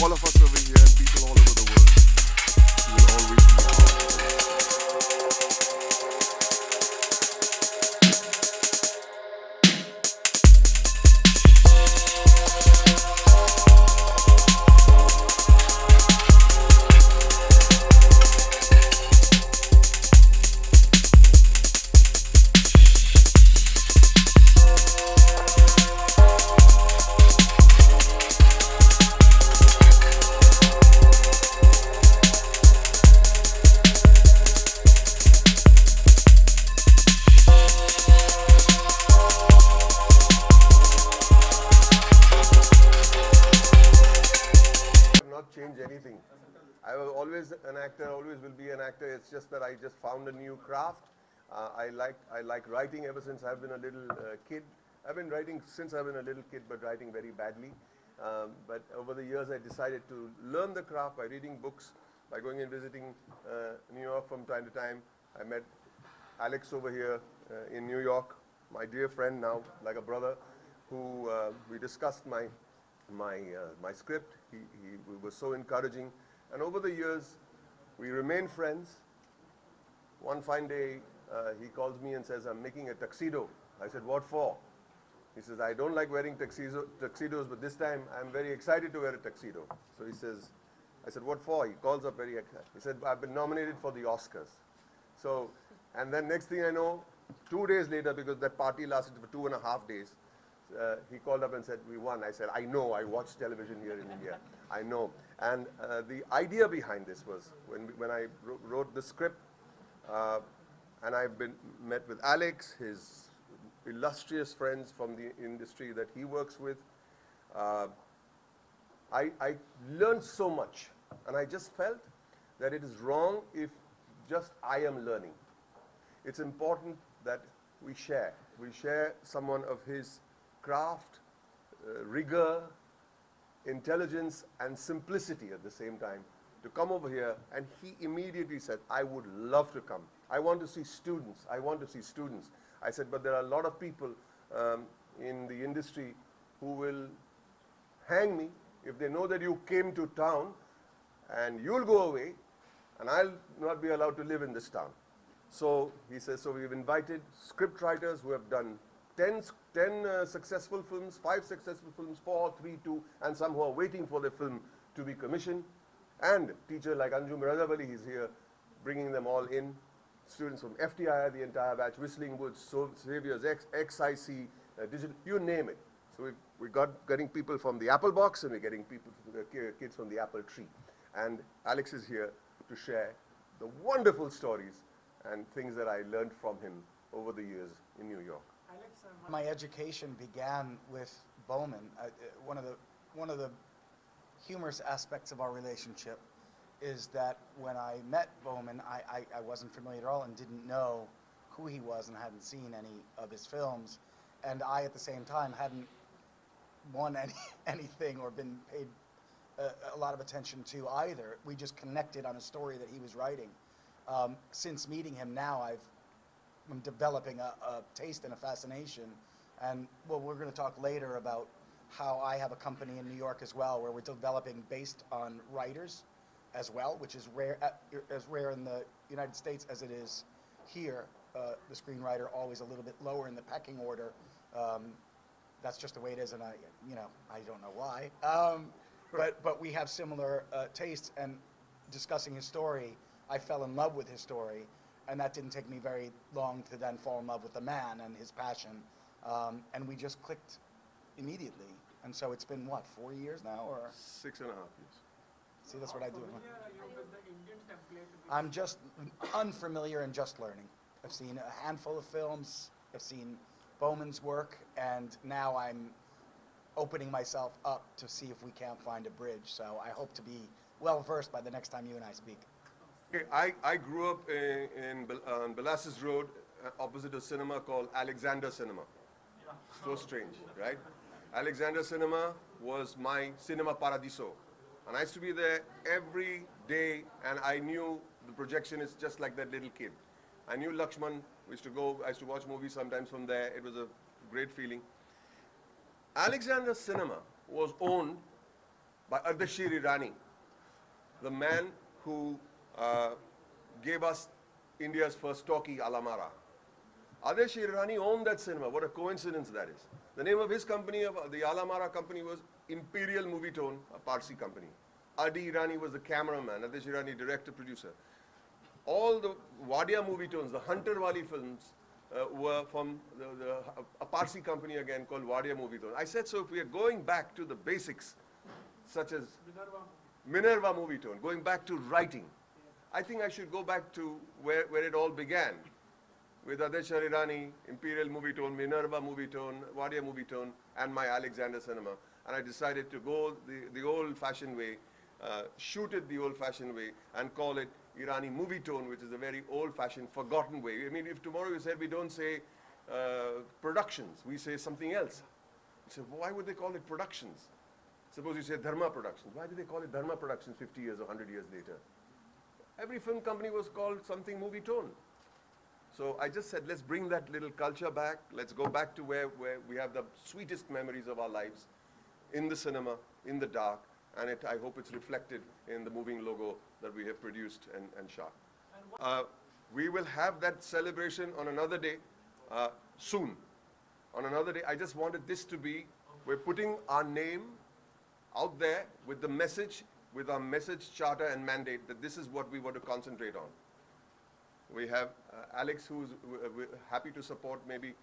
all of us over here and people all over the world, you will always be ours. Not change anything. I was always an actor, always will be an actor. It's just that I just found a new craft. I like writing ever since I've been a little kid. I've been writing since I've been a little kid, but writing very badly. But over the years, I decided to learn the craft by reading books, by going and visiting New York from time to time. I met Alex over here in New York, my dear friend now, like a brother, who we discussed my script. He was so encouraging. And over the years, we remained friends. One fine day, he calls me and says, I'm making a tuxedo. I said, what for? He says, I don't like wearing tuxedos, but this time I'm very excited to wear a tuxedo. So he says, I said, what for? He calls up very excited. He said, I've been nominated for the Oscars. So, and then next thing I know, 2 days later, because that party lasted for 2.5 days, he called up and said, we won. I said, I know, I watch television here in India. I know. And the idea behind this was, when I wrote the script, and I've met with Alex, his illustrious friends from the industry that he works with, I learned so much. And I just felt that it is wrong if just I am learning. It's important that we share. We share someone of his craft, rigor, intelligence, and simplicity at the same time to come over here. And he immediately said, I would love to come. I want to see students. I want to see students. I said, but there are a lot of people in the industry who will hang me if they know that you came to town and you'll go away and I'll not be allowed to live in this town. So he says, so we've invited script writers who have done 10 successful films, 5 successful films, 4, 3, 2, and some who are waiting for their film to be commissioned. And teacher like Anjum Razavali, he's here, bringing them all in. Students from FTI, the entire batch, Whistling Woods, Saviors, XIC, Digital, you name it. So we're getting people from the Apple box, and we're getting people, kids from the Apple tree. And Alex is here to share the wonderful stories and things that I learned from him over the years in New York. My education began with Bowman. One of the humorous aspects of our relationship is that when I met Bowman, I wasn't familiar at all and didn't know who he was and hadn't seen any of his films. And I, at the same time, hadn't won anything or been paid a lot of attention to either. We just connected on a story that he was writing. Since meeting him now, I'm developing a taste and a fascination. And well, we're going to talk later about how I have a company in New York as well, where we're developing based on writers as well, which is as rare in the United States as it is here. The screenwriter always a little bit lower in the pecking order. That's just the way it is, and I don't know why. But we have similar tastes, and discussing his story, I fell in love with his story, and that didn't take me very long to then fall in love with the man and his passion, and we just clicked immediately. And so it's been, what, 4 years now, or? 6.5 years. See, that's what I do. I'm just unfamiliar and just learning. I've seen a handful of films, I've seen Bowman's work, and now I'm opening myself up to see if we can't find a bridge. So I hope to be well versed by the next time you and I speak. Okay, I grew up on Belasses Road, opposite a cinema called Alexander Cinema. So strange, right? Alexander Cinema was my cinema paradiso. And I used to be there every day, and I knew the projection is just like that little kid. I knew Lakshman. I used to watch movies sometimes from there. It was a great feeling. Alexander Cinema was owned by Ardeshir Irani, the man who gave us India's first talkie, Alamara. Ardeshir Irani owned that cinema. What a coincidence that is. The name of his company, the Alamara company, was Imperial Movietone, a Parsi company. Adi Irani was the cameraman, Ardeshir Irani director, producer. All the Wadia Movietones, the Hunter Wali films, were from a Parsi company again called Wadia Movietone. I said, so if we are going back to the basics, such as Minerva Movietone, going back to writing, I think I should go back to where it all began, with Ardeshir Irani, Imperial Movietone, Minerva Movietone, Wadia Movietone, and my Alexander Cinema. And I decided to go the old-fashioned way, shoot it the old-fashioned way, and call it Irani Movietone, which is a very old-fashioned, forgotten way. I mean, if tomorrow you said we don't say productions, we say something else. You say, why would they call it productions? Suppose you say Dharma Productions. Why do they call it Dharma Productions 50 years or 100 years later? Every film company was called something Movietone. So I just said, let's bring that little culture back. Let's go back to where we have the sweetest memories of our lives, in the cinema, in the dark, and I hope it's reflected in the moving logo that we have produced and shot. We will have that celebration on another day, soon. On another day, I just wanted this to be, we're putting our name out there with the message, with our message, charter and mandate that this is what we want to concentrate on. We have Alex, who's happy to support maybe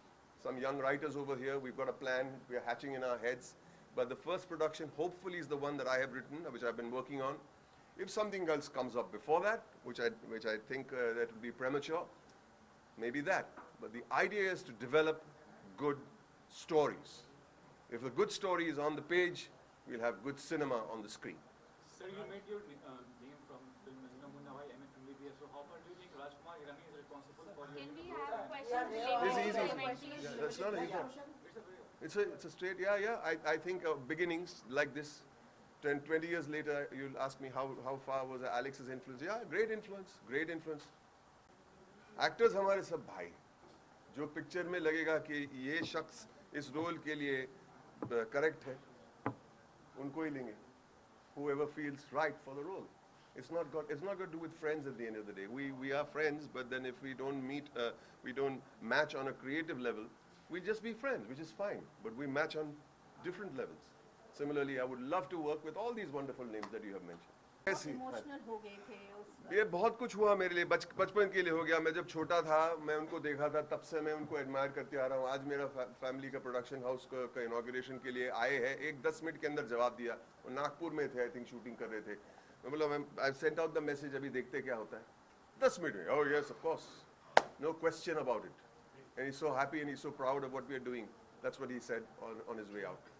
some young writers over here. We've got a plan, we're hatching in our heads. But the first production hopefully is the one that I have written, which I've been working on. If something else comes up before that, which I think that would be premature, maybe that. But the idea is to develop good stories. If a good story is on the page, we'll have good cinema on the screen. Sir, you made your name from film Munnawai MBBS. So how far do you think Rajkumar Hirani is responsible for your... Can we have a question? This is easy. Please. That's not easy. It's a straight, I think beginnings like this, 10, 20 years later, you'll ask me how far was Alex's influence. Yeah, great influence, great influence. Actors हमारे सब भाई, जो picture में लगेगा कि ये शख्स इस role के लिए correct है, उनको ही लेंगे. Whoever feels right for the role. It's not got to do with friends at the end of the day. We are friends, but then if we don't meet, we don't match on a creative level, we'll just be friends, which is fine. But we match on different levels. Similarly, I would love to work with all these wonderful names that you have mentioned. Emotional हो गए थे उस ये बहुत कुछ हुआ मेरे लिए, बचपन के लिए हो गया. मैं जब छोटा था, मैं उनको देखा था, तब से मैं उनको एडमायर करते आ रहा हूँ. आज मेरा फैमिली का प्रोडक्शन हाउस का इनॉग्रेशन के लिए आए हैं. एक 10 मिनट के अंदर जवाब दिया. वो नागपुर में थे, आई थिंक शूटिंग कर रहे थे. मैं बोला, I sent out the message, अभी देखते क्या होता है. 10 मिनट में, oh yes, of course, no question about it. And he's so happy and he's so proud of what we are doing. That's what he said on his way out.